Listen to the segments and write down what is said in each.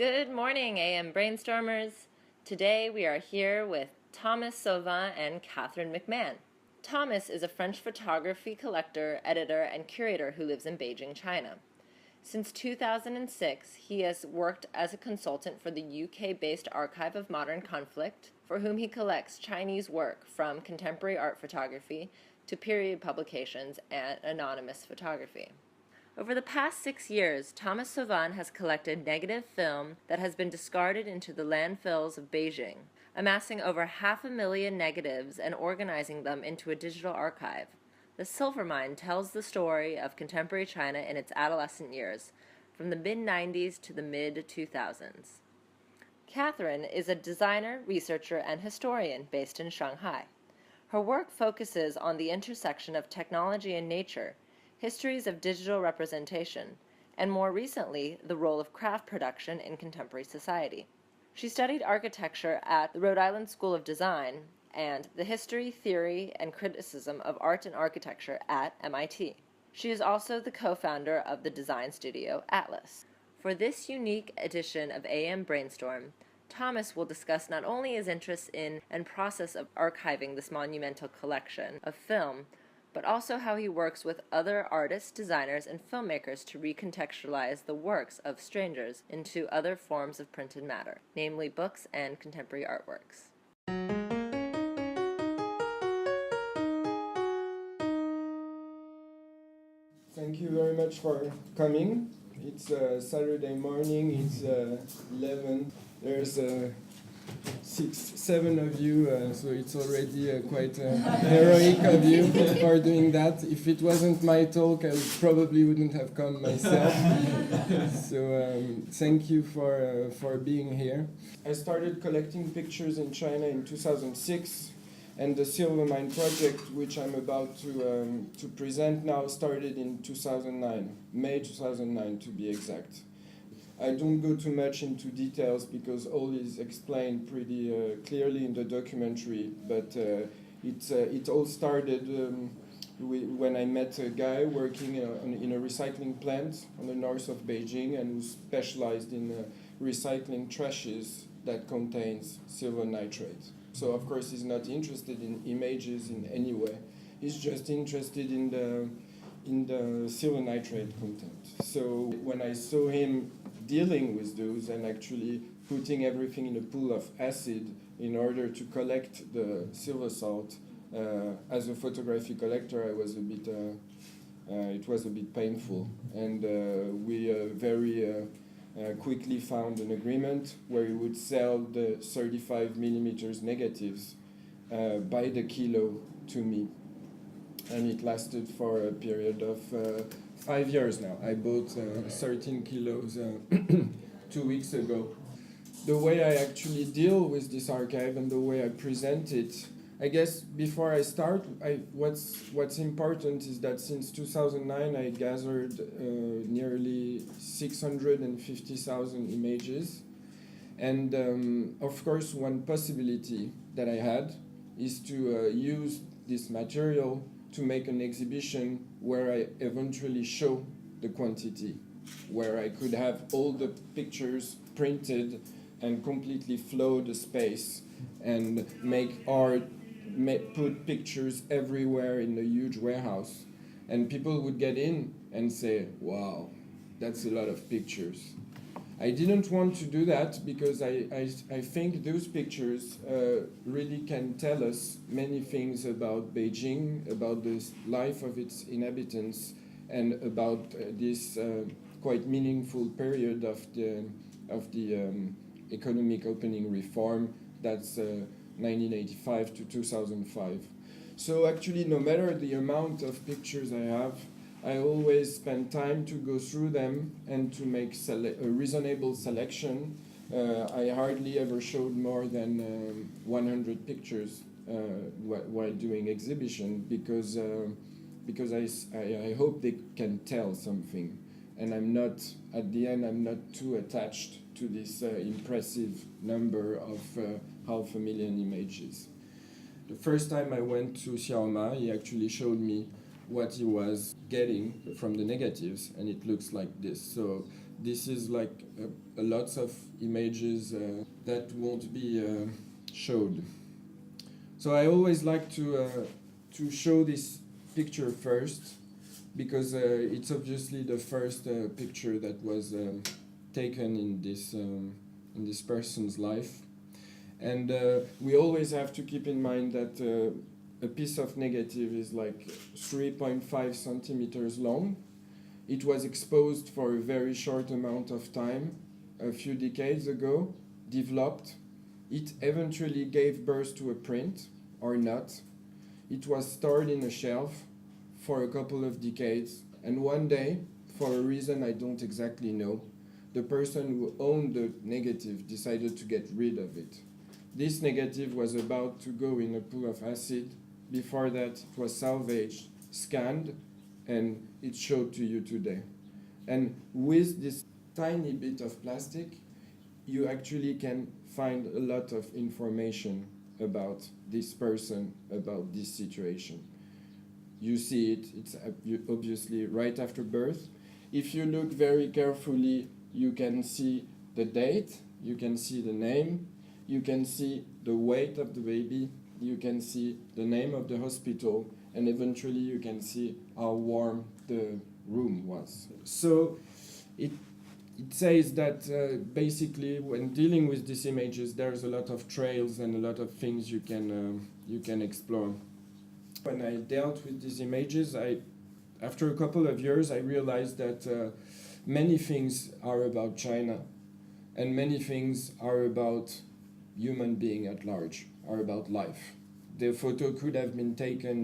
Good morning, A.M. Brainstormers. Today we are here with Thomas Sauvin and Catherine McMahon. Thomas is a French photography collector, editor, and curator who lives in Beijing, China. Since 2006, he has worked as a consultant for the UK-based Archive of Modern Conflict, for whom he collects Chinese work from contemporary art photography to period publications and anonymous photography. Over the past 6 years, Thomas Sauvin has collected negative film that has been discarded into the landfills of Beijing, amassing over 500,000 negatives and organizing them into a digital archive. The Silva mine tells the story of contemporary China in its adolescent years, from the mid-90s to the mid-2000s. Catherine is a designer, researcher, and historian based in Shanghai. Her work focuses on the intersection of technology and nature, histories of digital representation, and more recently, the role of craft production in contemporary society. She studied architecture at the Rhode Island School of Design and the history, theory, and criticism of art and architecture at MIT. She is also the co-founder of the design studio Atlas. For this unique edition of A.M. Brainstorm, Thomas will discuss not only his interest in and process of archiving this monumental collection of film, but also how he works with other artists, designers, and filmmakers to recontextualize the works of strangers into other forms of printed matter, namely books and contemporary artworks. Thank you very much for coming. It's Saturday morning, it's 11. There's 7 of you, so it's already quite heroic of you for doing that. If it wasn't my talk, I probably wouldn't have come myself. So thank you for being here. I started collecting pictures in China in 2006, and the Silva Mine project, which I'm about to present now, started in 2009, May 2009 to be exact. I don't go too much into details because all is explained pretty clearly in the documentary, but it all started when I met a guy working in a recycling plant on the north of Beijing and who specialized in recycling trashes that contains silver nitrate. So of course he's not interested in images in any way. He's just interested in the silver nitrate content. So when I saw him dealing with those and actually putting everything in a pool of acid in order to collect the silver salt, as a photography collector, I was it was a bit painful, and we very quickly found an agreement where we would sell the 35 millimeters negatives by the kilo to me, and it lasted for a period of 5 years now. I bought 13 kilos 2 weeks ago. The way I actually deal with this archive and the way I present it, I guess before I start, what's important is that since 2009 I gathered nearly 650,000 images. And of course one possibility that I had is to use this material to make an exhibition where I eventually show the quantity, where I could have all the pictures printed and completely flow the space and make art, put pictures everywhere in a huge warehouse. And people would get in and say, wow, that's a lot of pictures. I didn't want to do that because I think those pictures really can tell us many things about Beijing, about the life of its inhabitants, and about this quite meaningful period of the economic opening reform, that's 1985 to 2005. So actually, no matter the amount of pictures I have, I always spend time to go through them and to make a reasonable selection. I hardly ever showed more than 100 pictures while doing exhibition because I hope they can tell something. And at the end, I'm not too attached to this impressive number of 500,000 images. The first time I went to Xiaoma, he actually showed me what he was getting from the negatives, and it looks like this. So this is like a lots of images that won't be showed. So I always like to show this picture first, because it's obviously the first picture that was taken in this person's life. And we always have to keep in mind that a piece of negative is like 3.5 centimeters long. It was exposed for a very short amount of time, a few decades ago, developed. It eventually gave birth to a print, or not. It was stored in a shelf for a couple of decades, and one day, for a reason I don't exactly know, the person who owned the negative decided to get rid of it. This negative was about to go in a pool of acid. Before that, it was salvaged, scanned, and it showed to you today. And with this tiny bit of plastic, you actually can find a lot of information about this person, about this situation. You see it, it's obviously right after birth. If you look very carefully, you can see the date, you can see the name, you can see the weight of the baby, you can see the name of the hospital, and eventually you can see how warm the room was. So it says that basically when dealing with these images, there's a lot of trails and a lot of things you can explore. When I dealt with these images, after a couple of years, I realized that many things are about China, and many things are about human being at large, are about life. The photo could have been taken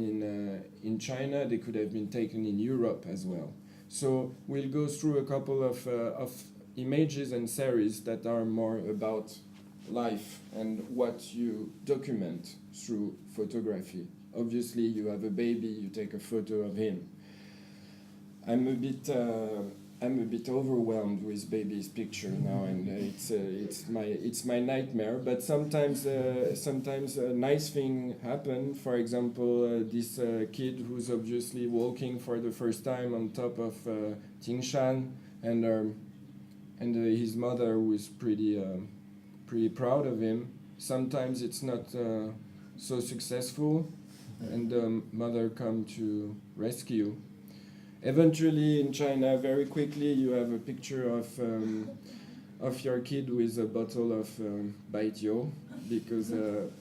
in China, they could have been taken in Europe as well. So we'll go through a couple of images and series that are more about life and what you document through photography. Obviously, you have a baby, you take a photo of him. I'm a bit overwhelmed with baby's picture now, and it's my nightmare. But sometimes a nice thing happen. For example, this kid who's obviously walking for the first time on top of Tingshan, and his mother was pretty proud of him. Sometimes it's not so successful, and the mother come to rescue. Eventually, in China, very quickly, you have a picture of your kid with a bottle of Baijiu, because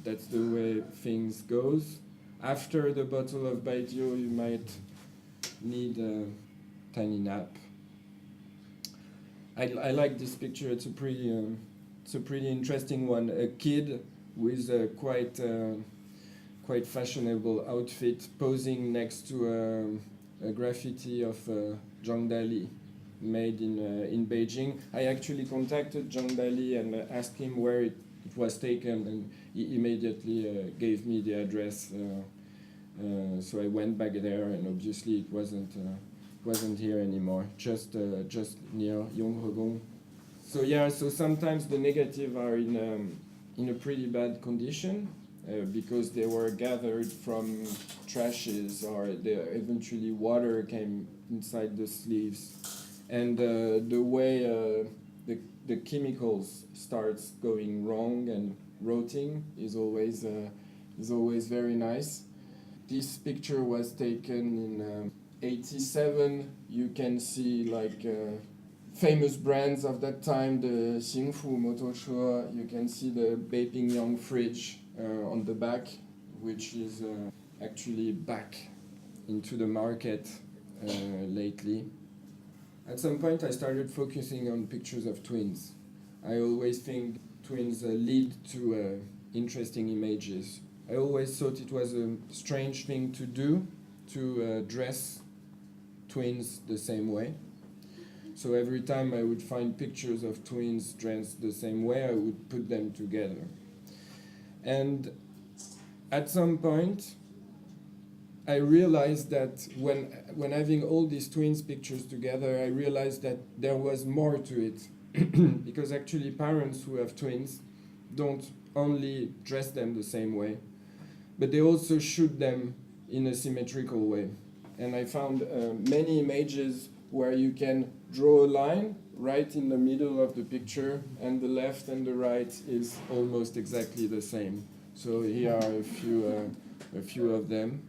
that's the way things goes. After the bottle of Baijiu, you might need a tiny nap. I like this picture. It's a pretty interesting one. A kid with a quite fashionable outfit posing next to a graffiti of Zhang Dali made in Beijing. I actually contacted Zhang Dali and asked him where it was taken, and he immediately gave me the address. So I went back there, and obviously it wasn't here anymore, just near Yonghegong. So yeah, so sometimes the negative are in a pretty bad condition. Because they were gathered from trashes, or eventually water came inside the sleeves, and the way the chemicals starts going wrong and rotting is always very nice. This picture was taken in '87. You can see like famous brands of that time, the Xingfu motorshe. You can see the Beipingyang fridge on the back, which is actually back into the market lately. At some point I started focusing on pictures of twins. I always think twins lead to interesting images. I always thought it was a strange thing to do, to dress twins the same way. So every time I would find pictures of twins dressed the same way, I would put them together. And at some point, I realized that when having all these twins pictures together, I realized that there was more to it. Because actually parents who have twins don't only dress them the same way, but they also shoot them in a symmetrical way. And I found many images where you can draw a line right in the middle of the picture, and the left and the right is almost exactly the same. So here are a few of them.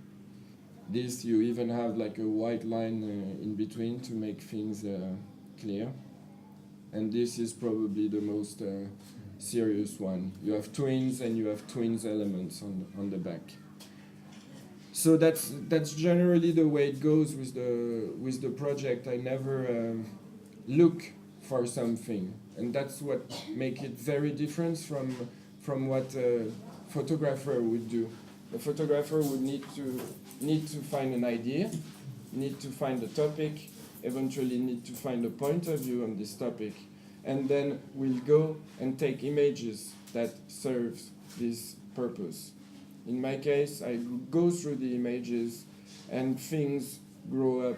This you even have like a white line in between to make things clear. And this is probably the most serious one. You have twins and you have twins elements on the back. So that's generally the way it goes with the project. I never look for something, and that's what makes it very different from what a photographer would do. A photographer would need to find an idea, need to find a topic, eventually need to find a point of view on this topic, and then we'll go and take images that serves this purpose. In my case, I go through the images and things grow up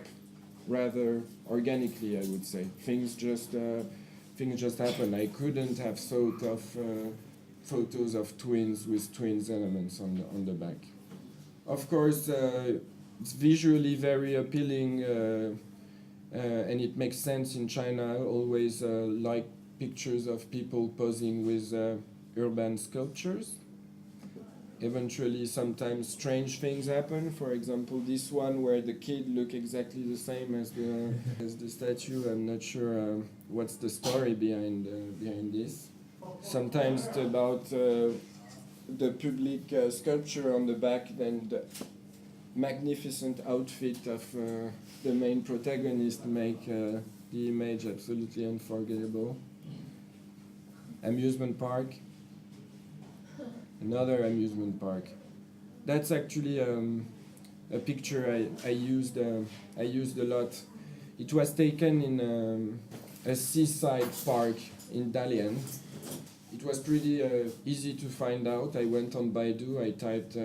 rather organically, I would say. Things just happen. I couldn't have thought of photos of twins with twins elements on the back. Of course, it's visually very appealing, and it makes sense in China. I always like pictures of people posing with urban sculptures. Eventually, sometimes strange things happen. For example, this one where the kid look exactly the same as the statue. I'm not sure what's the story behind this. Sometimes it's about the public sculpture on the back, then the magnificent outfit of the main protagonist make the image absolutely unforgettable. Amusement Park. Another amusement park. That's actually a picture I used a lot. It was taken in a seaside park in Dalian. It was pretty easy to find out. I went on Baidu, I typed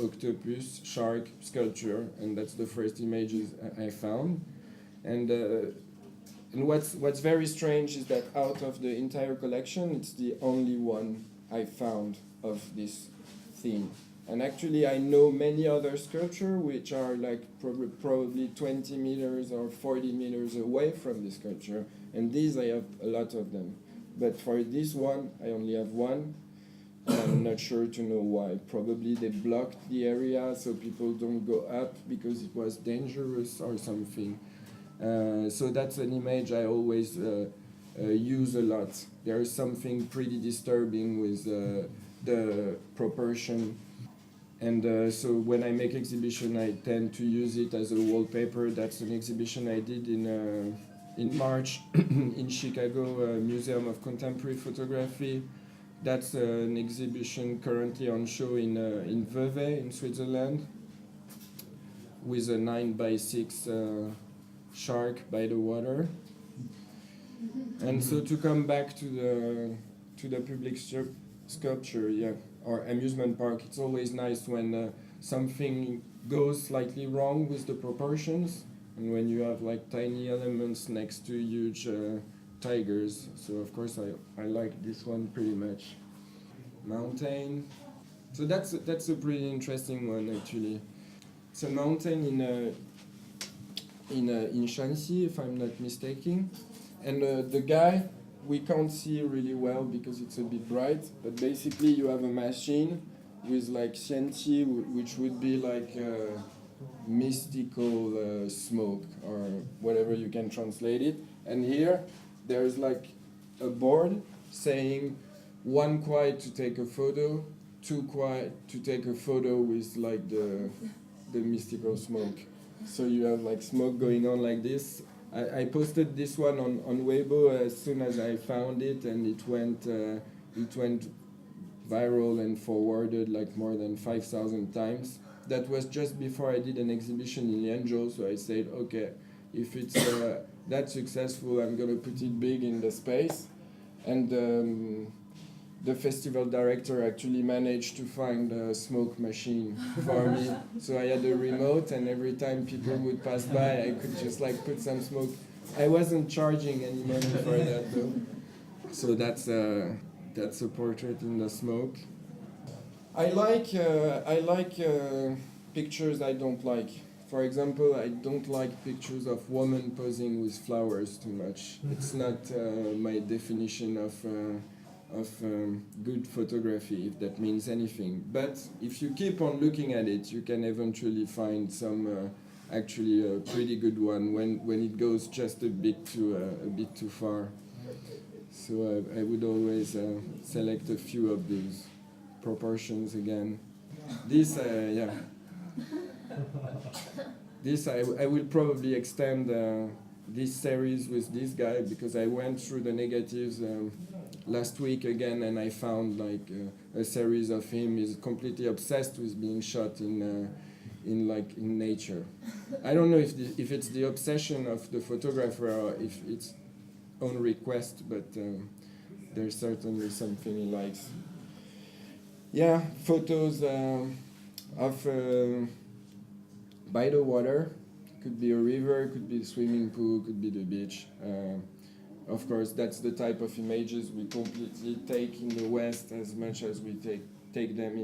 octopus, shark, sculpture, and that's the first images I found. And what's very strange is that out of the entire collection, it's the only one I found of this theme. And actually I know many other sculptures which are like probably 20 meters or 40 meters away from this sculpture, and these I have a lot of them. But for this one, I only have one. I'm not sure to know why. Probably they blocked the area so people don't go up because it was dangerous or something. So that's an image I always use a lot. There is something pretty disturbing with the proportion, and so when I make exhibition, I tend to use it as a wallpaper. That's an exhibition I did in March in Chicago Museum of Contemporary Photography. That's an exhibition currently on show in Vevey in Switzerland, with a 9x6 shark by the water. And so to come back to the public sculpture, yeah, or amusement park, it's always nice when something goes slightly wrong with the proportions, and when you have like tiny elements next to huge tigers. So of course I like this one pretty much. Mountain. So that's a pretty interesting one actually. It's a mountain in Shanxi, if I'm not mistaken. And the guy, we can't see really well because it's a bit bright, but basically you have a machine with like xianqi, which would be like mystical smoke, or whatever you can translate it. And here there's like a board saying 1 kuai to take a photo, 2 kuai to take a photo with like the mystical smoke. So you have like smoke going on like this. I posted this one on Weibo as soon as I found it, and it went viral and forwarded like more than 5,000 times. That was just before I did an exhibition in Lianzhou, so I said, okay, if it's that successful, I'm gonna put it big in the space. And the festival director actually managed to find a smoke machine for me. So I had a remote, and every time people would pass by, I could just like put some smoke. I wasn't charging any money for that though. So that's a portrait in the smoke. I like pictures I don't like. For example, I don't like pictures of women posing with flowers too much. It's not my definition of good photography, if that means anything. But if you keep on looking at it, you can eventually find some actually a pretty good one when it goes just a bit too far. So I would always select a few of these proportions again. This, yeah. This I will probably extend this series with this guy because I went through the negatives last week again, and I found like a series of him. He's completely obsessed with being shot in nature. I don't know if it's the obsession of the photographer or if it's own request, but there's certainly something he likes. Yeah, photos of by the water. Could be a river, could be a swimming pool, could be the beach. Of course, that's the type of images we completely take in the West as much as we take them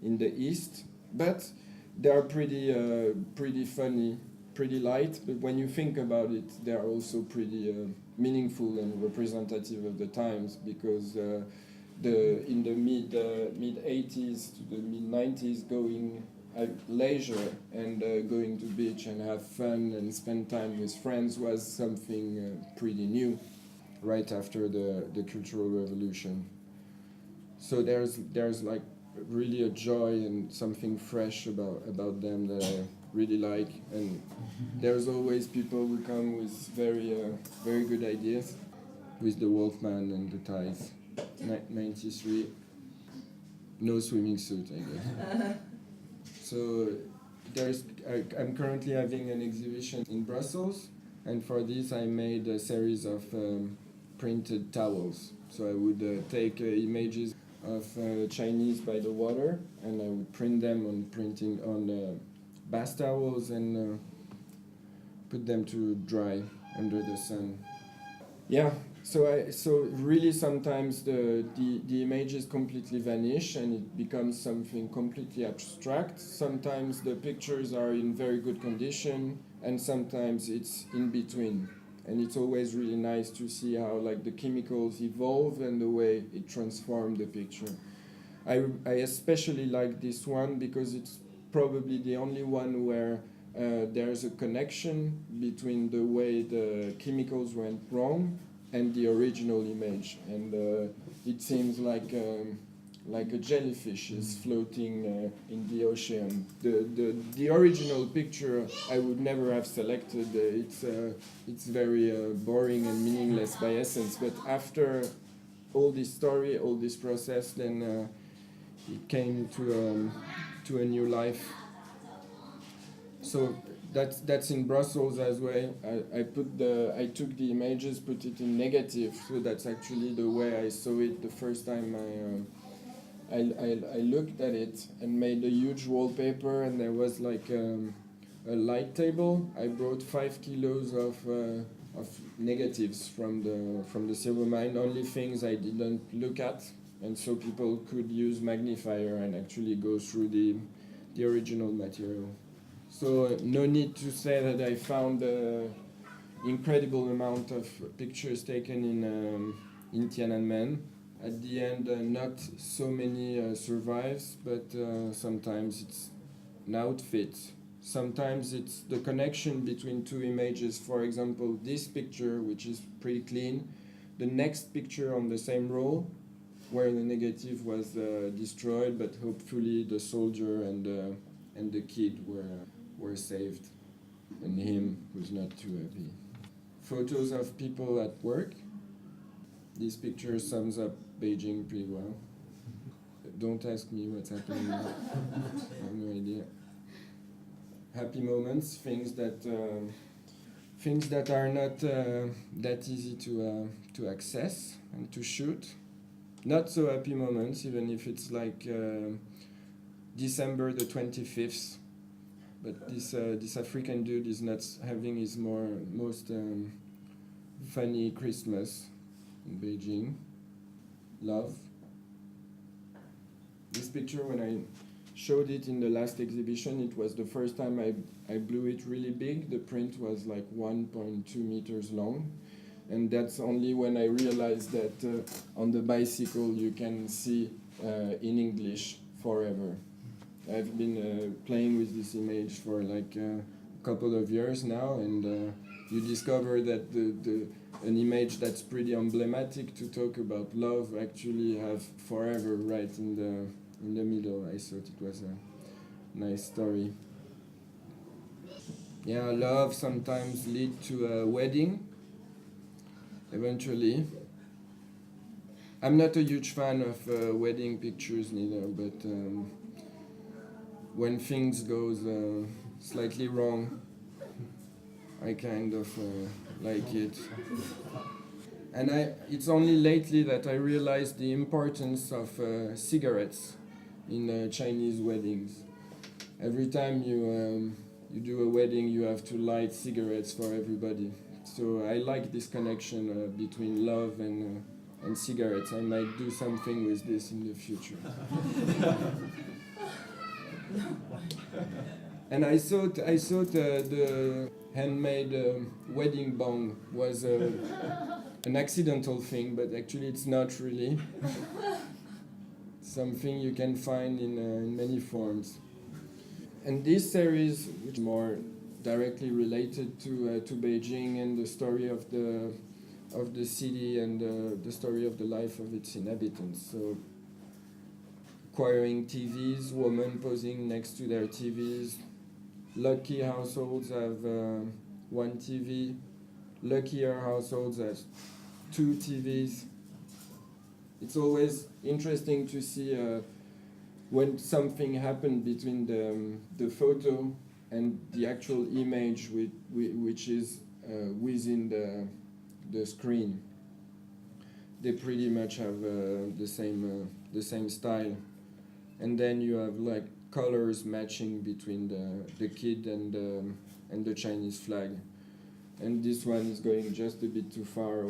in the East. But they are pretty funny, pretty light. But when you think about it, they are also pretty meaningful and representative of the times, because in the mid 80s to the mid 90s, going leisure and going to beach and have fun and spend time with friends was something pretty new right after the Cultural Revolution. So there's like really a joy and something fresh about them that I really like, and there's always people who come with very good ideas, with the Wolfman and the Ties. 93, no swimming suit, I guess. So I'm currently having an exhibition in Brussels, and for this I made a series of printed towels. So I would take images of Chinese by the water, and I would print them on bath towels and put them to dry under the sun. Yeah. So really sometimes the images completely vanish and it becomes something completely abstract. Sometimes the pictures are in very good condition, and sometimes it's in between. And it's always really nice to see how like the chemicals evolve and the way it transforms the picture. I especially like this one because it's probably the only one where there's a connection between the way the chemicals went wrong and the original image, and it seems like a jellyfish is floating in the ocean. The original picture I would never have selected. It's very boring and meaningless by essence. But after all this story, all this process, then it came to a new life. So that's in Brussels as well. I took the images, put it in negative, so that's actually the way I saw it the first time I looked at it, and made a huge wallpaper, and there was like a light table. I brought 5 kilos of negatives from the silver mine, only things I didn't look at, and so people could use magnifier and actually go through the original material. So no need to say that I found an incredible amount of pictures taken in Tiananmen. At the end, not so many survives, but sometimes it's an outfit. Sometimes it's the connection between two images. For example, this picture, which is pretty clean, the next picture on the same row, where the negative was destroyed, but hopefully the soldier and the kid were saved, and him was not too happy. Photos of people at work. This picture sums up Beijing pretty well. Don't ask me what's happening now. I have no idea. Happy moments, things that are not that easy to access and to shoot. Not so happy moments, even if it's like December the 25th. But this African dude is not having his most funny Christmas in Beijing. Love. This picture when showed it in the last exhibition. It was the first time I blew it really big. The print was like 1.2 meters long. And that's only when I realized that on the bicycle you can see in English forever. I've been playing with this image for like a couple of years now, and you discover that an image that's pretty emblematic to talk about love actually have forever right in the middle. I thought it was a nice story. Yeah, love sometimes lead to a wedding. Eventually. I'm not a huge fan of wedding pictures neither, but when things goes slightly wrong, I kind of like it. And it's only lately that I realized the importance of cigarettes in Chinese weddings. Every time you do a wedding, you have to light cigarettes for everybody. So I like this connection between love and cigarettes. I might do something with this in the future. And I thought the handmade wedding bong was an accidental thing, but actually it's not really. Something you can find in many forms. And this series, which is more directly related to Beijing and the story of the city and the story of the life of its inhabitants. So acquiring TVs, women posing next to their TVs. Lucky households have one TV. Luckier households have two TVs. It's always interesting to see when something happened between the photo and the actual image which is within the screen. They pretty much have the same style, and then you have like colors matching between the kid and the Chinese flag. And this one is going just a bit too far,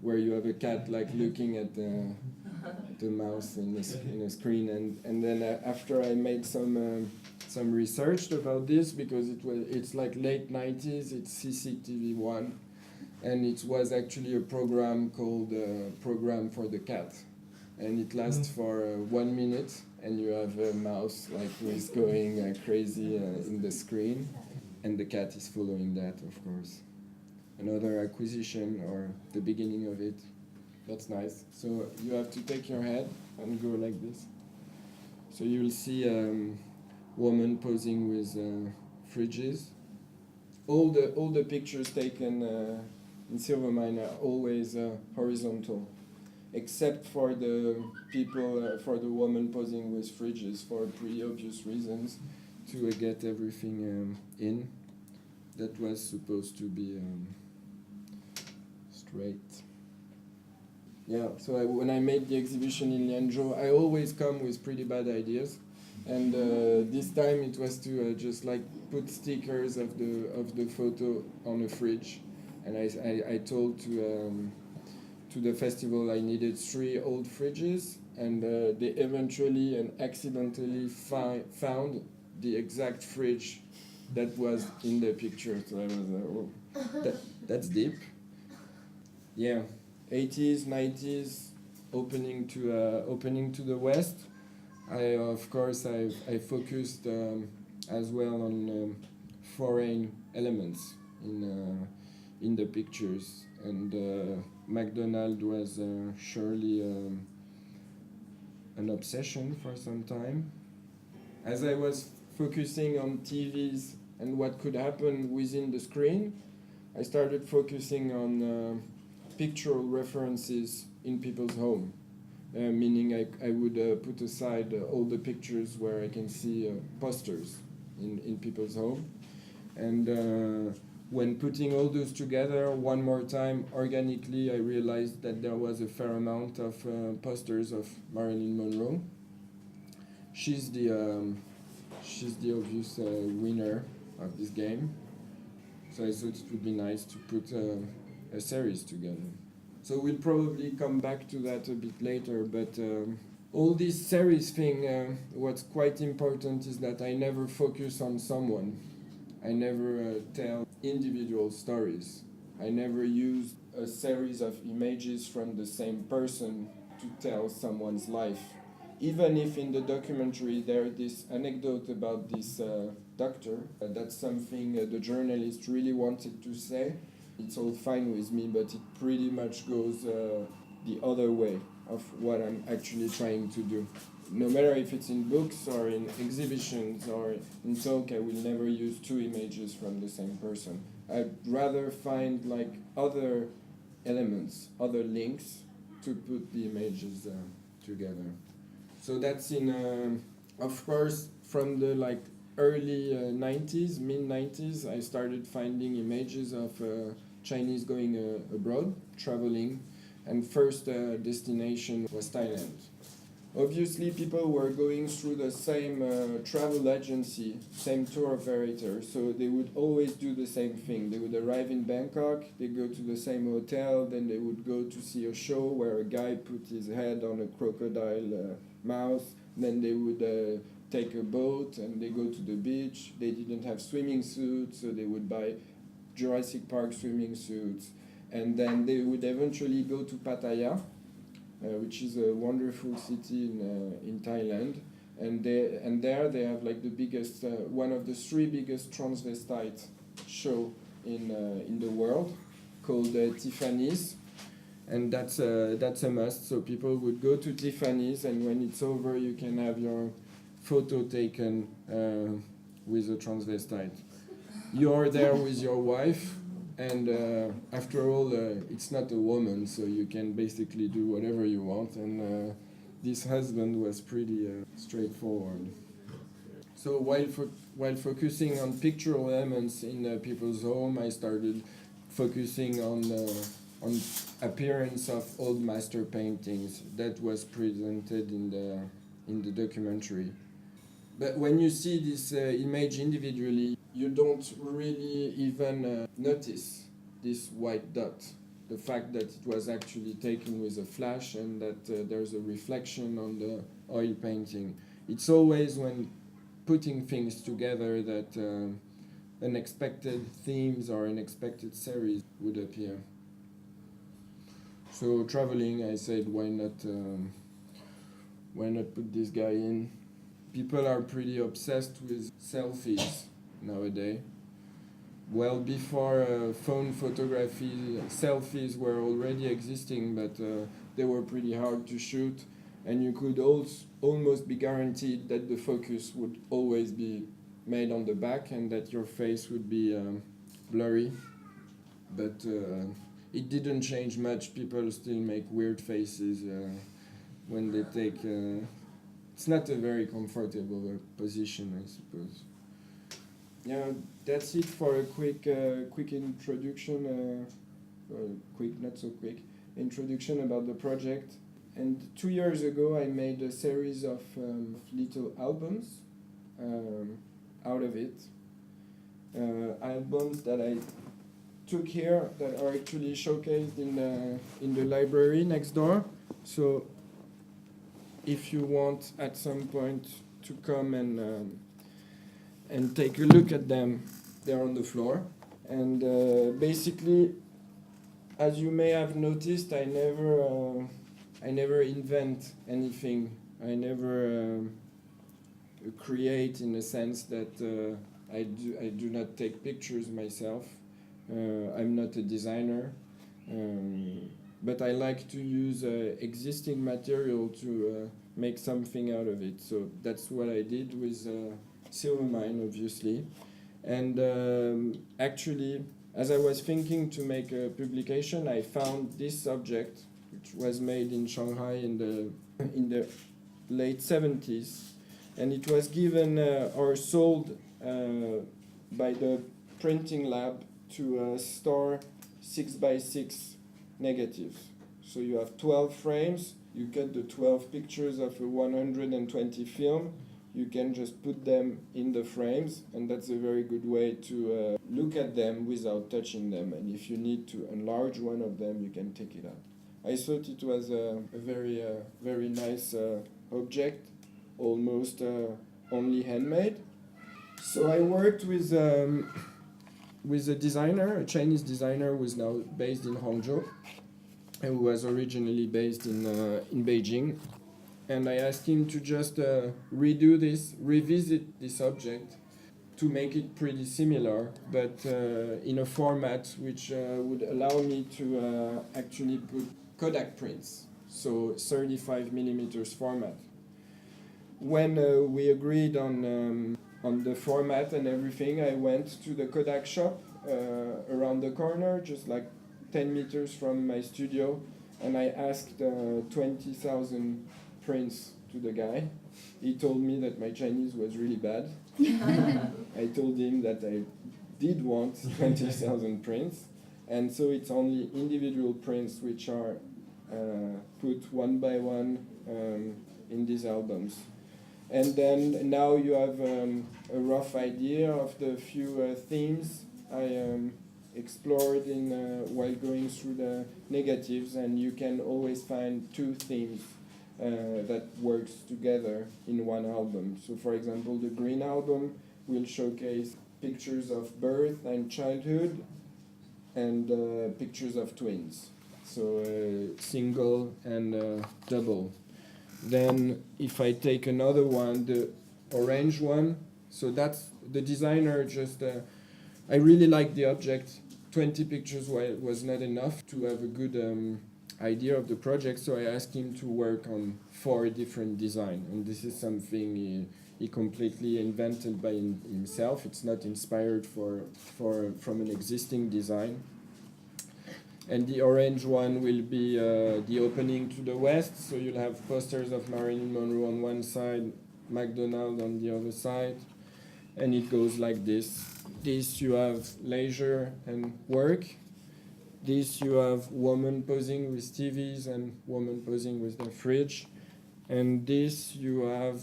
where you have a cat like looking at the mouse in a screen, and then after I made some research about this, because it's like late 90s, it's CCTV1, and it was actually a program called Program for the Cat, and it lasts for 1 minute, and you have a mouse like who is going crazy in the screen, and the cat is following that, of course. Another acquisition, or the beginning of it. That's nice. So you have to take your head and go like this. So you'll see woman posing with fridges. All the pictures taken in Silvermine are always horizontal, except for the people, for the woman posing with fridges, for pretty obvious reasons, to get everything in. That was supposed to be straight. Yeah, so when I made the exhibition in Lianzhou, I always come with pretty bad ideas, and this time it was to just like put stickers of the photo on a fridge, and I told to the festival I needed 3 old fridges, and they eventually and accidentally found the exact fridge that was in the picture. So I was that's deep. Yeah. 80s, 90s, opening to the West. I focused as well on foreign elements in the pictures, and McDonald's was surely an obsession for some time. As I was focusing on TVs and what could happen within the screen, I started focusing on pictorial references in people's home, meaning I would put aside all the pictures where I can see posters in people's home. And when putting all those together one more time organically, I realized that there was a fair amount of posters of Marilyn Monroe. She's the obvious winner of this game. So I thought it would be nice to put a series together. So we'll probably come back to that a bit later, but all this series thing, what's quite important is that I never focus on someone. I never tell individual stories. I never use a series of images from the same person to tell someone's life. Even if in the documentary there is this anecdote about this doctor, that's something the journalist really wanted to say. It's all fine with me, but it pretty much goes the other way of what I'm actually trying to do. No matter if it's in books or in exhibitions or in talk, I will never use two images from the same person. I'd rather find like other elements, other links to put the images together. So that's in, of course, from the like early 90s, mid 90s, I started finding images of Chinese going abroad, traveling, and first destination was Thailand. Obviously, people were going through the same travel agency, same tour operator, so they would always do the same thing. They would arrive in Bangkok, they go to the same hotel, then they would go to see a show where a guy put his head on a crocodile mouth, then they would take a boat and they go to the beach. They didn't have swimming suits, so they would buy Jurassic Park swimming suits, and then they would eventually go to Pattaya, which is a wonderful city in Thailand, and there they have like the biggest, one of the three biggest transvestite show in the world, called Tiffany's, and that's a must. So people would go to Tiffany's, and when it's over, you can have your photo taken with a transvestite. You're there with your wife. And after all, it's not a woman, so you can basically do whatever you want. And this husband was pretty straightforward. So while focusing on pictorial elements in people's home, I started focusing on appearance of old master paintings that was presented in the documentary. But when you see this image individually, you don't really even notice this white dot. The fact that it was actually taken with a flash and that there's a reflection on the oil painting. It's always when putting things together that unexpected themes or unexpected series would appear. So traveling, I said, why not put this guy in? People are pretty obsessed with selfies nowadays. Well, before phone photography, selfies were already existing, but they were pretty hard to shoot, and you could almost be guaranteed that the focus would always be made on the back and that your face would be blurry. But it didn't change much. People still make weird faces when they take... it's not a very comfortable position, I suppose. Yeah, that's it for a quick introduction, not so quick, introduction about the project. And 2 years ago I made a series of little albums out of it. Albums that I took here that are actually showcased in the library next door. So if you want at some point to come and take a look at them, they're on the floor. And basically, as you may have noticed, I never invent anything. I never create, in a sense that I do not take pictures myself. I'm not a designer, but I like to use existing material to make something out of it. So that's what I did with Silva, obviously. And actually, as I was thinking to make a publication, I found this object, which was made in Shanghai in the late 70s, and it was given or sold by the printing lab to store 6x6 negatives. So you have 12 frames, you get the 12 pictures of a 120 film, you can just put them in the frames, and that's a very good way to look at them without touching them. And if you need to enlarge one of them, you can take it out. I thought it was a very nice object, almost only handmade. So I worked with a designer, a Chinese designer who is now based in Hangzhou, and who was originally based in Beijing. And I asked him to just revisit this object, to make it pretty similar, but in a format which would allow me to actually put Kodak prints, so 35 millimeters format. When we agreed on the format and everything, I went to the Kodak shop around the corner, just like 10 meters from my studio, and I asked 20,000 prints to the guy. He told me that my Chinese was really bad. I told him that I did want 20,000 prints, and so it's only individual prints which are put one by one in these albums. And then now you have a rough idea of the few themes I explored while going through the negatives, and you can always find two themes that works together in one album. So for example, the green album will showcase pictures of birth and childhood and pictures of twins. So single and double. Then if I take another one, the orange one, so that's the designer just, I really like the object. 20 pictures was not enough to have a good idea of the project, so I asked him to work on 4 different designs, and this is something he completely invented by himself. It's not inspired from an existing design. And the orange one will be the opening to the west, so you'll have posters of Marilyn Monroe on one side, McDonald's on the other side, and it goes like this. This you have leisure and work. This you have woman posing with TVs and woman posing with the fridge. And this you have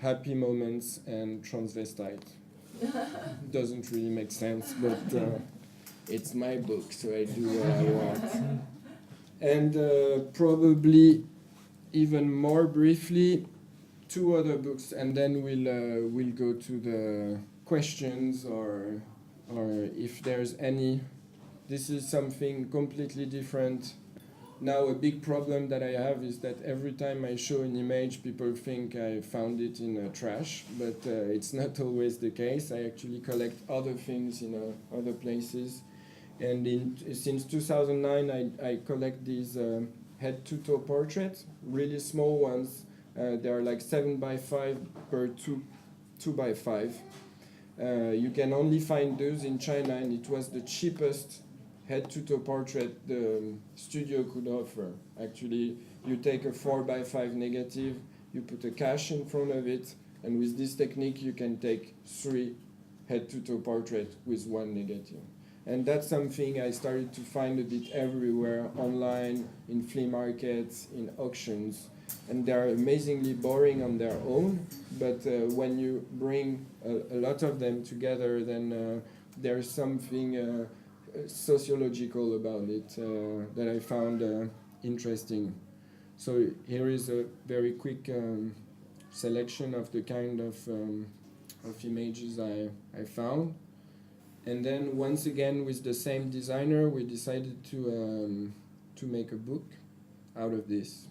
happy moments and transvestite. Doesn't really make sense, but it's my book, so I do what I want. And probably even more briefly, 2 other books, and then we'll go to the questions or if there's any. This is something completely different. Now a big problem that I have is that every time I show an image, people think I found it in trash, but it's not always the case. I actually collect other things in other places. And since 2009, I collect these head-to-toe portraits, really small ones. They are like 7x5 per 2x5. You can only find those in China, and it was the cheapest head-to-toe portrait the studio could offer. Actually, you take a 4x5 negative, you put a cache in front of it, and with this technique you can take 3 head-to-toe portraits with 1 negative. And that's something I started to find a bit everywhere, online, in flea markets, in auctions. And they're amazingly boring on their own, but when you bring a lot of them together, then there's something sociological about it that I found interesting. So here is a very quick selection of the kind of images I found. And then once again with the same designer, we decided to make a book out of this.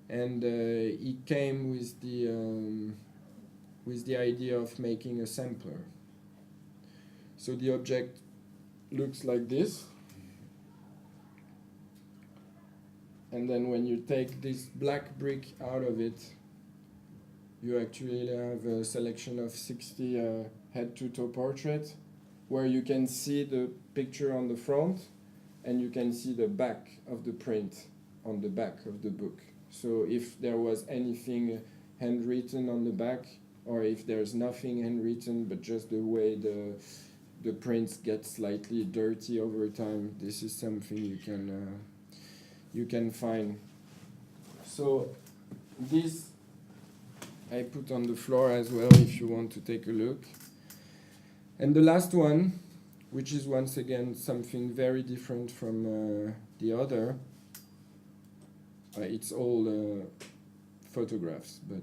And he came with the idea of making a sampler. So the object looks like this. And then when you take this black brick out of it, you actually have a selection of 60 head-to-toe portraits, where you can see the picture on the front, and you can see the back of the print on the back of the book. So if there was anything handwritten on the back, or if there's nothing handwritten, but just the way the prints get slightly dirty over time, this is something you can find. So this I put on the floor as well if you want to take a look. And the last one, which is once again something very different from the other, it's all photographs, but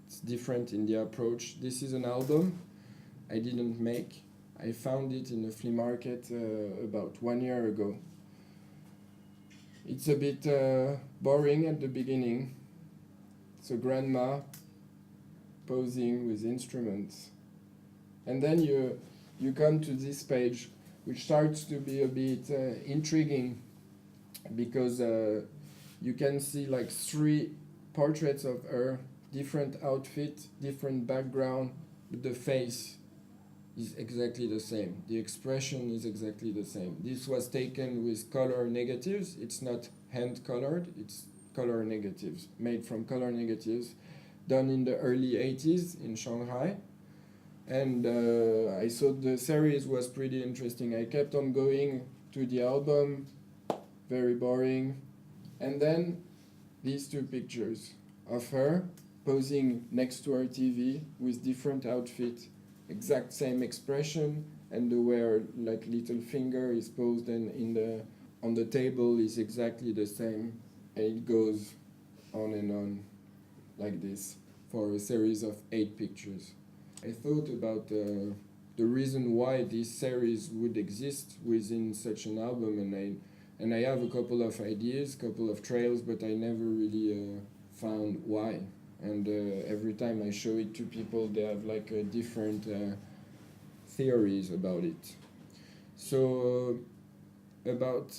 it's different in the approach. This is an album I didn't make. I found it in a flea market about 1 year ago. It's a bit boring at the beginning. It's a grandma posing with instruments. And then you come to this page, which starts to be a bit intriguing, because you can see like 3 portraits of her, different outfit, different background, but the face is exactly the same. The expression is exactly the same. This was taken with color negatives. It's not hand colored, it's color negatives, made from color negatives, done in the early 80s in Shanghai. And I thought the series was pretty interesting. I kept on going to the album, very boring. And then these 2 pictures of her posing next to her TV with different outfit, exact same expression, and the way her like little finger is posed and on the table is exactly the same. And it goes on like this for a series of 8 pictures. I thought about the reason why this series would exist within such an album, and I have a couple of ideas, couple of trails, but I never really found why. And every time I show it to people, they have like a different theories about it. So about,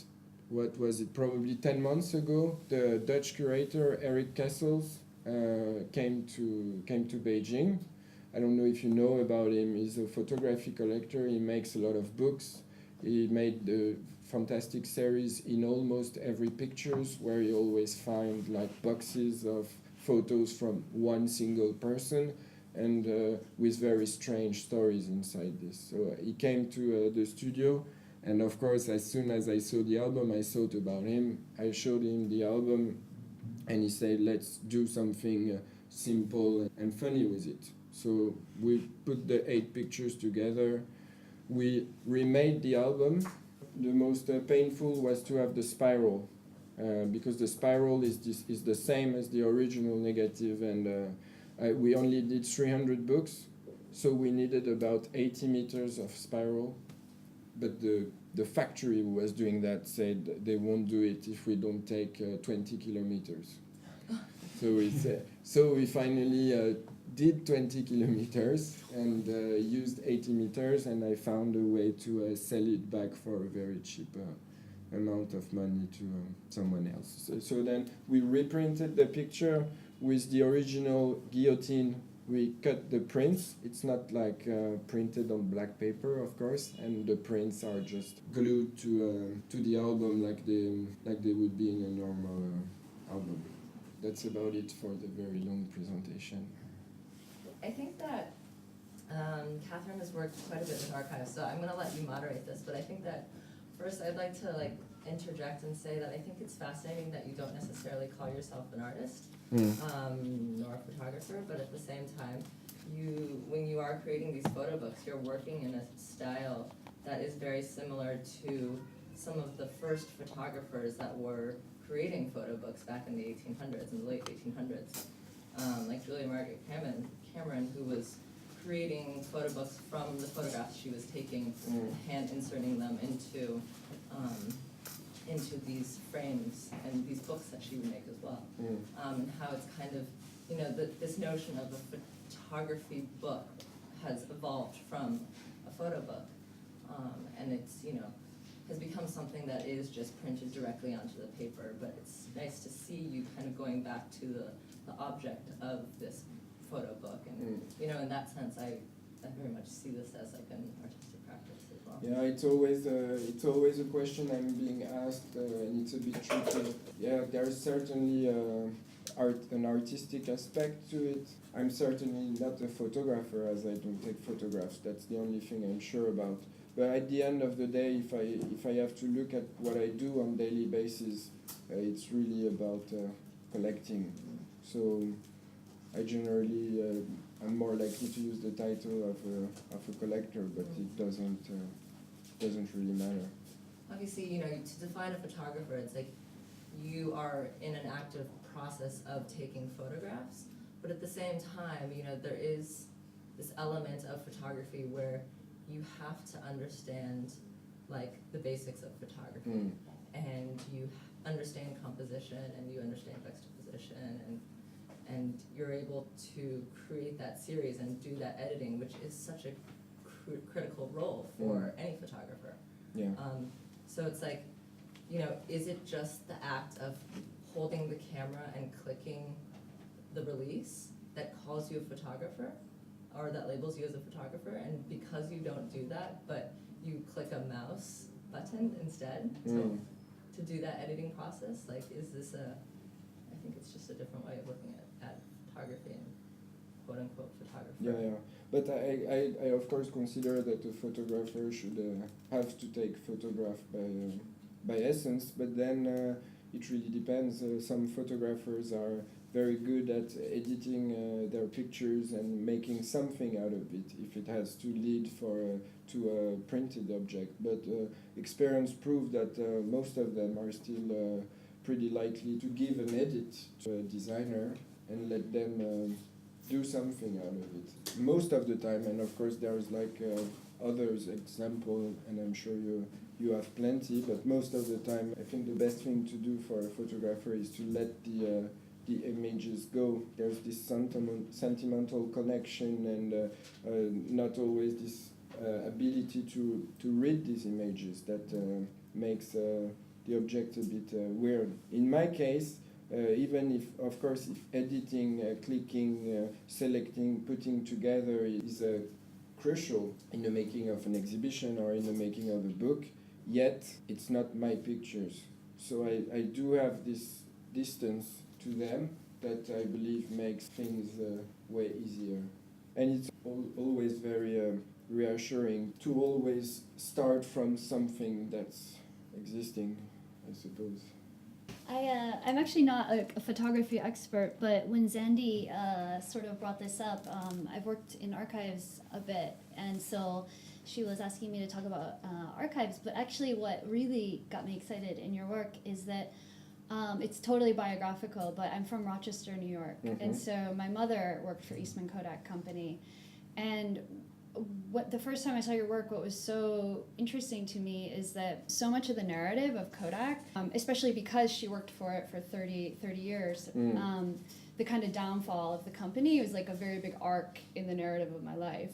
what was it, probably 10 months ago, the Dutch curator Eric Kessels came to Beijing. I don't know if you know about him. He's a photography collector. He makes a lot of books. He made the fantastic series In Almost Every Pictures, where you always find like boxes of photos from one single person, and with very strange stories inside this. So he came to the studio, and of course, as soon as I saw the album, I thought about him. I showed him the album, and he said, let's do something simple and funny with it. So we put the 8 pictures together. We remade the album. The most painful was to have the spiral, because the spiral is the same as the original negative, and we only did 300 books, so we needed about 80 meters of spiral. But the factory who was doing that said they won't do it if we don't take 20 kilometers. So we finally did 20 kilometers and used 80 meters, and I found a way to sell it back for a very cheap amount of money to someone else. So then we reprinted the picture with the original guillotine. We cut the prints. It's not like printed on black paper, of course, and the prints are just glued to the album like they would be in a normal album. That's about it for the very long presentation. I think that Catherine has worked quite a bit with archives, so I'm going to let you moderate this, but I think that first I'd like to interject and say that I think it's fascinating that you don't necessarily call yourself an artist, nor a photographer, but at the same time, when you are creating these photo books, you're working in a style that is very similar to some of the first photographers that were creating photo books back in the 1800s, in the late 1800s. Like Julia Margaret Cameron, who was creating photo books from the photographs she was taking, hand inserting them into these frames and these books that she would make as well. And how it's kind of, this notion of a photography book has evolved from a photo book. And it's, has become something that is just printed directly onto the paper, but it's nice to see you kind of going back to the object of this photo book, and in that sense, I very much see this as like an artistic practice as well. Yeah, it's always a question I'm being asked, and it's a bit tricky. Yeah, there's certainly an artistic aspect to it. I'm certainly not a photographer, as I don't take photographs. That's the only thing I'm sure about. But at the end of the day, if I have to look at what I do on a daily basis, it's really about collecting. So I generally I'm more likely to use the title of a collector, but it doesn't really matter. Obviously, to define a photographer, it's like you are in an active process of taking photographs, but at the same time, you know, there is this element of photography where you have to understand like the basics of photography, and you understand composition and you understand juxtaposition, and you're able to create that series and do that editing, which is such a critical role for any photographer. Yeah. So it's like, you know, is it just the act of holding the camera and clicking the release that calls you a photographer, or that labels you as a photographer? And because you don't do that, but you click a mouse button instead to do that editing process, like, is this I think it's just a different way of looking at photography and quote-unquote photographer. Yeah. But I of course consider that a photographer should have to take photograph by essence, but then it really depends. Some photographers are very good at editing their pictures and making something out of it, if it has to lead to a printed object. But experience proved that most of them are still pretty likely to give an edit to a designer and let them do something out of it. Most of the time, and of course there's like others example, and I'm sure you have plenty, but most of the time I think the best thing to do for a photographer is to let the images go. There's this sentimental connection, and not always this ability to read these images that makes the object a bit weird. In my case, even if, of course, if editing, clicking, selecting, putting together is crucial in the making of an exhibition or in the making of a book, yet it's not my pictures. So I do have this distance to them that I believe makes things way easier. And it's always very reassuring to always start from something that's existing, I suppose. I'm actually not a photography expert, but when Zandy sort of brought this up, I've worked in archives a bit, and so she was asking me to talk about archives, but actually what really got me excited in your work is that it's totally biographical, but I'm from Rochester, New York, and so my mother worked for Eastman Kodak Company, and the first time I saw your work, what was so interesting to me is that so much of the narrative of Kodak, especially because she worked for it for 30 years, the kind of downfall of the company was like a very big arc in the narrative of my life.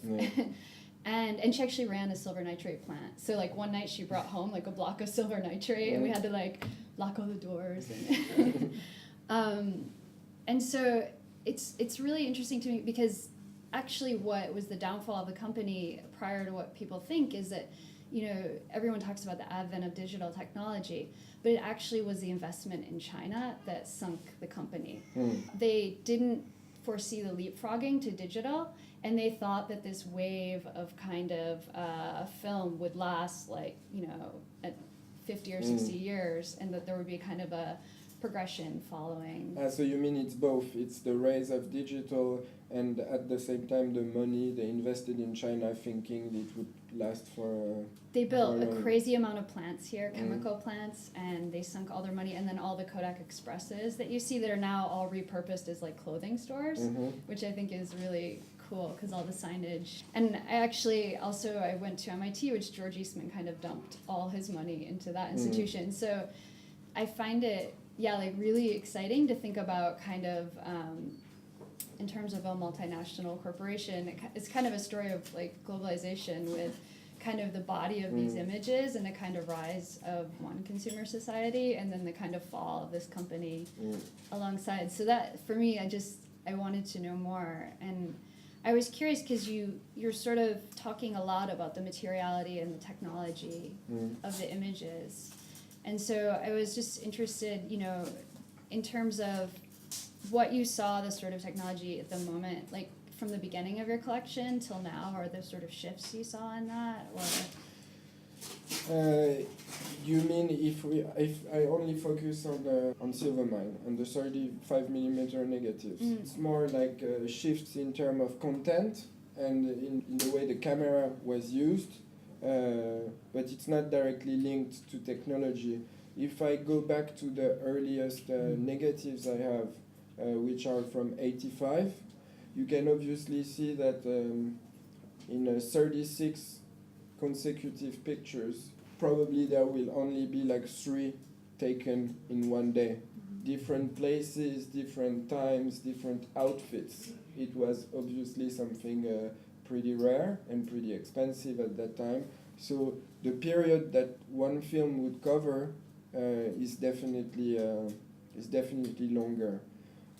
And she actually ran a silver nitrate plant. So like one night she brought home like a block of silver nitrate, and we had to like lock all the doors. And so it's really interesting to me because actually what was the downfall of the company prior to what people think is that, you know, everyone talks about the advent of digital technology, but it actually was the investment in China that sunk the company. They didn't foresee the leapfrogging to digital, and they thought that this wave of kind of film would last like, you know, at 50 or 60 years, and that there would be kind of a progression following. So you mean it's both, it's the rise of digital and at the same time the money they invested in China thinking it would last for they built a crazy amount of plants here, chemical plants, and they sunk all their money, and then all the Kodak Expresses that you see that are now all repurposed as like clothing stores, which I think is really cool because all the signage. And I actually also I went to MIT, which George Eastman kind of dumped all his money into that institution. So I find it like really exciting to think about kind of in terms of a multinational corporation. It's kind of a story of like globalization with kind of the body of these images and a kind of rise of one consumer society and then the kind of fall of this company alongside. So that for me, I wanted to know more, and I was curious because you're sort of talking a lot about the materiality and the technology of the images. And so I was just interested, you know, in terms of what you saw the sort of technology at the moment, like from the beginning of your collection till now, or the sort of shifts you saw in that, or? You mean if I only focus on Silvermine, on the 35mm negatives? It's more like shifts in terms of content and in the way the camera was used. But it's not directly linked to technology. if I go back to the earliest negatives I have, which are from 85, you can obviously see that in 36 consecutive pictures, probably there will only be like 3 taken in one day. Different places, different times, different outfits. It was obviously something pretty rare and pretty expensive at that time. So the period that one film would cover is definitely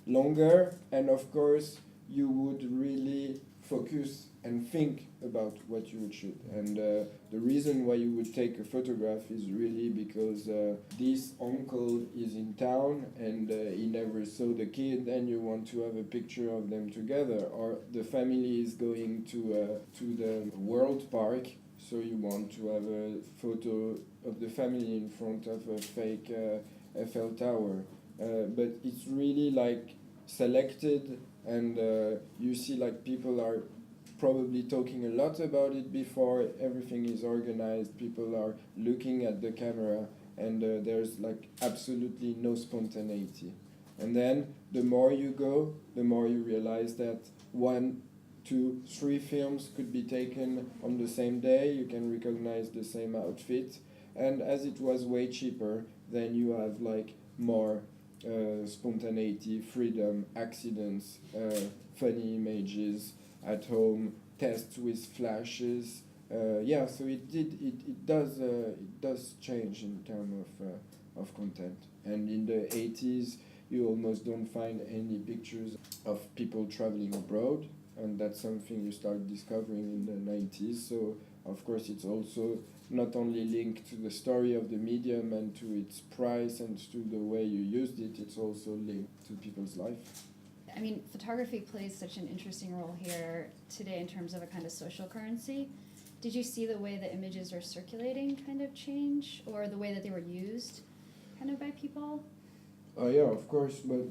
longer, and of course you would really focus and think about what you would shoot. And the reason why you would take a photograph is really because this uncle is in town and he never saw the kid, and you want to have a picture of them together. Or the family is going to the World Park, so you want to have a photo of the family in front of a fake Eiffel Tower. But it's really like selected, and you see like people are probably talking a lot about it before. Everything is organized, people are looking at the camera, and there's like absolutely no spontaneity. And then the more you go, the more you realize that 1, 2, 3 films could be taken on the same day. You can recognize the same outfit, and as it was way cheaper, then you have like more spontaneity, freedom, accidents, funny images at home, tests with flashes. So it does change in terms of content. And in the 80s, you almost don't find any pictures of people traveling abroad, and that's something you start discovering in the 90s. So of course it's also not only linked to the story of the medium and to its price and to the way you used it, it's also linked to people's life. I mean, photography plays such an interesting role here today in terms of a kind of social currency. Did you see the way the images are circulating kind of change, or the way that they were used kind of by people? Oh yeah, of course, but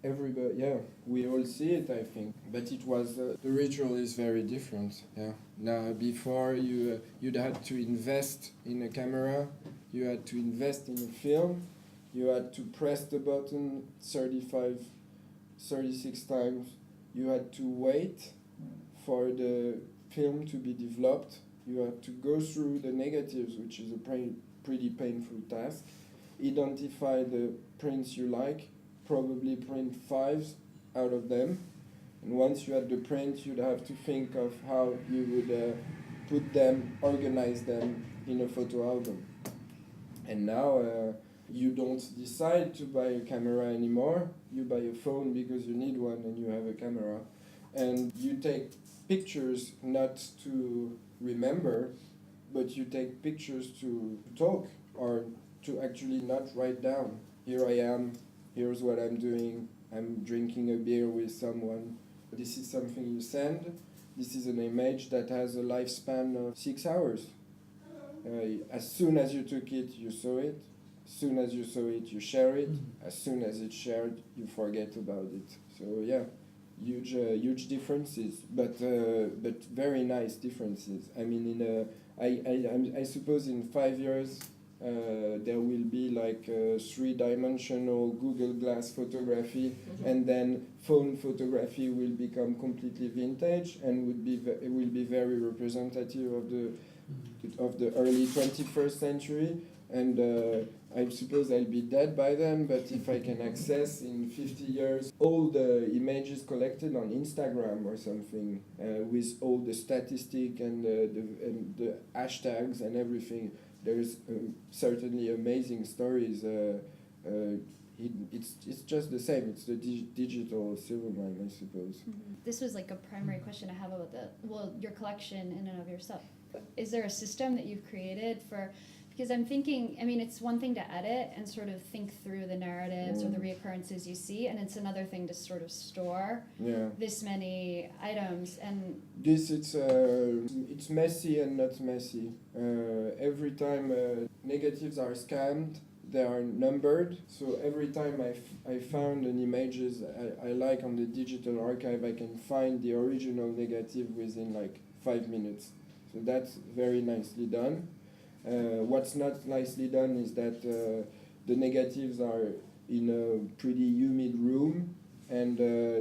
everybody, we all see it, I think. But it was, the ritual is very different, yeah. Now, before you'd had to invest in a camera, you had to invest in a film, you had to press the button 36 times, you had to wait for the film to be developed, you had to go through the negatives, which is a pretty painful task, identify the prints you like, probably print 5 out of them, and once you had the print, you'd have to think of how you would put them, organize them in a photo album. And now you don't decide to buy a camera anymore, you buy a phone because you need one and you have a camera. And you take pictures not to remember, but you take pictures to talk, or to actually not write down. Here I am, here's what I'm doing, I'm drinking a beer with someone. This is something you send. This is an image that has a lifespan of 6 hours. As soon as you took it, you saw it. As soon as you saw it, you share it. As soon as it's shared, you forget about it. So yeah, huge differences, but very nice differences. I mean, I suppose in 5 years there will be like 3-dimensional Google Glass photography, and then phone photography will become completely vintage and it will be very representative of the early 21st century. And I suppose I'll be dead by then, but if I can access in 50 years all the images collected on Instagram or something, with all the statistics and the hashtags and everything, there's certainly amazing stories. It's just the same. It's the digital silver mine, I suppose. Mm-hmm. This was like a primary question I have about your collection in and of yourself. Is there a system that you've created for? Because I'm thinking, I mean, it's one thing to edit and sort of think through the narratives or the reoccurrences you see, and it's another thing to sort of store this many items. And this, it's messy and not messy. Every time negatives are scanned, they are numbered. So every time I found an images I like on the digital archive, I can find the original negative within like 5 minutes. So that's very nicely done. What's not nicely done is that the negatives are in a pretty humid room, and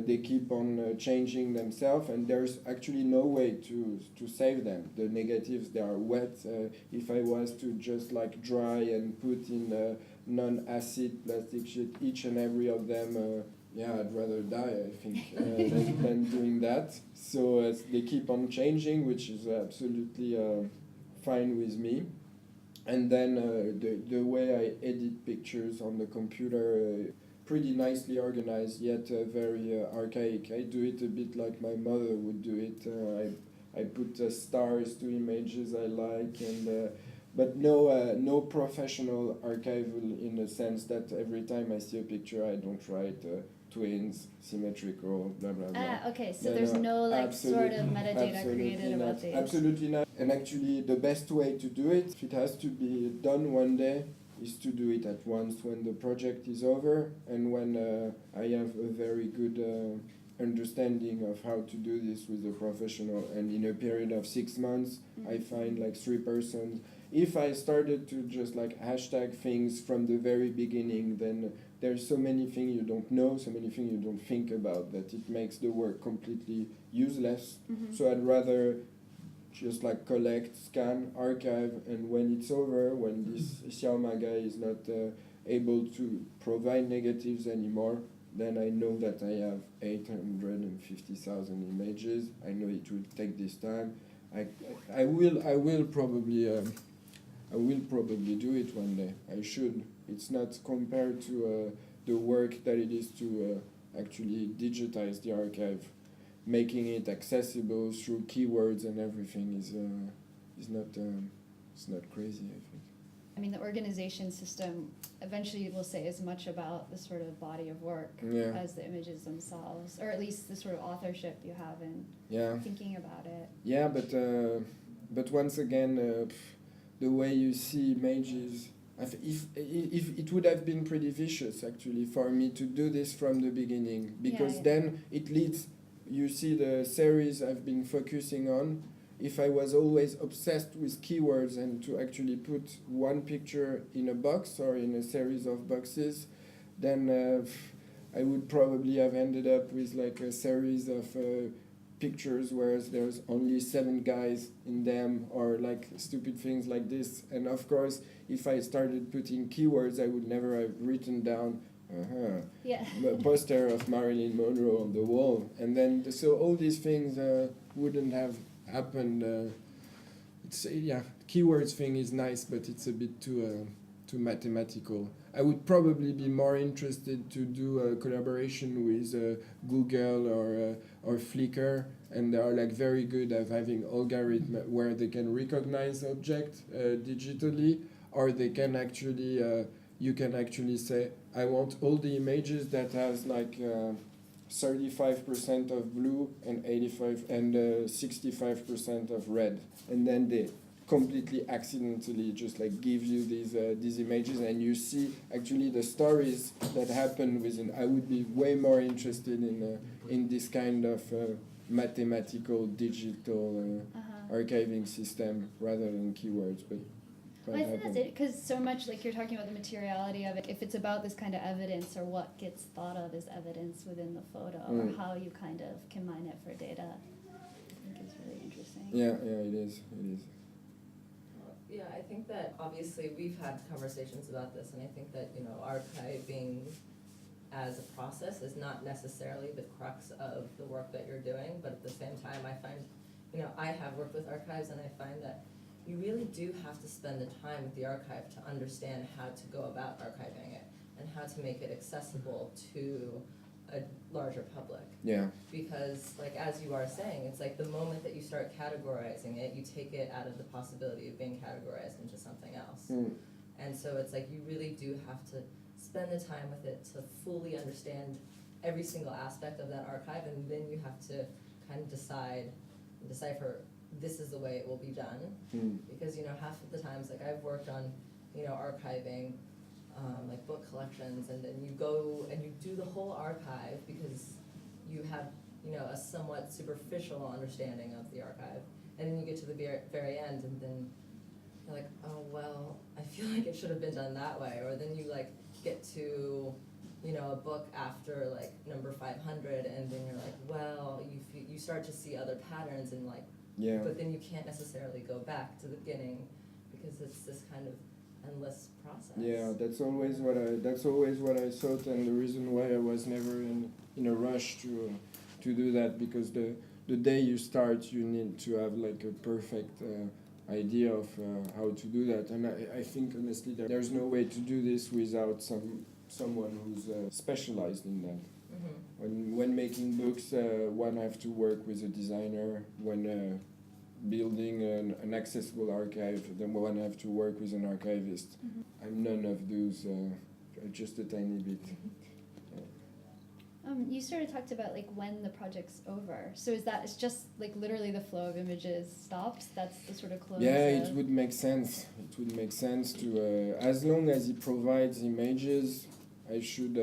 they keep on changing themselves, and there's actually no way to save them. The negatives, they are wet. If I was to just like dry and put in non-acid plastic sheet each and every of them, yeah, I'd rather die, I think, than doing that. So they keep on changing, which is absolutely fine with me. And then the way I edit pictures on the computer, pretty nicely organized, yet very archaic. I do it a bit like my mother would do it. I put stars to images I like, and but no professional archival, in the sense that every time I see a picture, I don't write twins, symmetrical, blah blah blah. Okay, so there's no like sort of metadata created about these. Absolutely not. And actually, the best way to do it, if it has to be done one day, is to do it at once when the project is over, and when I have a very good understanding of how to do this with a professional. And in a period of 6 months, I find like 3 persons. If I started to just like hashtag things from the very beginning, then there's so many things you don't know, so many things you don't think about, that it makes the work completely useless. So I'd rather just like collect, scan, archive, and when it's over, when this Xiaoma guy is not able to provide negatives anymore, then I know that I have 850,000 images. I know it will take this time. I will probably do it one day. I should. It's not compared to the work that it is to actually digitize the archive. Making it accessible through keywords and everything is not crazy, I think. I mean, the organization system eventually will say as much about the sort of body of work as the images themselves, or at least the sort of authorship you have in thinking about it. Yeah, but once again, the way you see images, if it would have been pretty vicious actually for me to do this from the beginning, because then it leads. You see the series I've been focusing on. If I was always obsessed with keywords and to actually put one picture in a box or in a series of boxes, then I would probably have ended up with like a series of pictures where there's only 7 guys in them, or like stupid things like this. And of course, if I started putting keywords, I would never have written down a poster of Marilyn Monroe on the wall, and then so all these things wouldn't have happened. Keywords thing is nice, but it's a bit too mathematical. I would probably be more interested to do a collaboration with Google or Flickr, and they are like very good at having algorithm where they can recognize objects digitally, or they can actually you can actually say, I want all the images that has like 35% of blue and 65% of red, and then they completely accidentally just like give you these images, and you see actually the stories that happen within. I would be way more interested in this kind of mathematical digital archiving system rather than keywords, but. Well, I think that's it, because so much, like you're talking about the materiality of it, if it's about this kind of evidence, or what gets thought of as evidence within the photo, or how you kind of can mine it for data, I think is really interesting. Yeah, it is. Yeah, I think that obviously we've had conversations about this, and I think that, archiving as a process is not necessarily the crux of the work that you're doing, but at the same time I find, I have worked with archives, and I find that you really do have to spend the time with the archive to understand how to go about archiving it and how to make it accessible to a larger public. Yeah. Because, like, as you are saying, it's like the moment that you start categorizing it, you take it out of the possibility of being categorized into something else. And so it's like you really do have to spend the time with it to fully understand every single aspect of that archive, and then you have to kind of decipher this is the way it will be done. Because, half of the times, like, I've worked on, archiving, like book collections, and then you go and you do the whole archive because you have, a somewhat superficial understanding of the archive. And then you get to the very end, and then you're like, oh, well, I feel like it should have been done that way. Or then you like get to, you know, a book after like number 500, and then you're like, well, you start to see other patterns, and like, Yeah. but then you can't necessarily go back to the beginning because it's this kind of endless process. Yeah, that's always what I thought, and the reason why I was never in a rush to do that, because the day you start, you need to have like a perfect idea of how to do that, and I think honestly that there's no way to do this without someone who's specialized in that. Mm-hmm. When making books, one have to work with a designer. When building an accessible archive, then one have to work with an archivist. Mhm. I'm none of those, just a tiny bit. You sort of talked about like when the project's over. So it's just like literally the flow of images stops? That's the sort of close? Yeah, it would make sense. It would make sense to, as long as he provides images, I should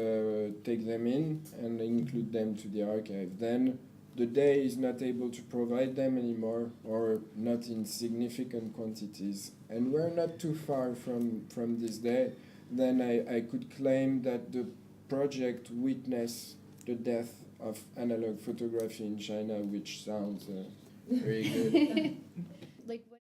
take them in and include them to the archive. Then the day is not able to provide them anymore, or not in significant quantities, and we're not too far from this day, then I could claim that the project witnessed the death of analog photography in China, which sounds very good. Like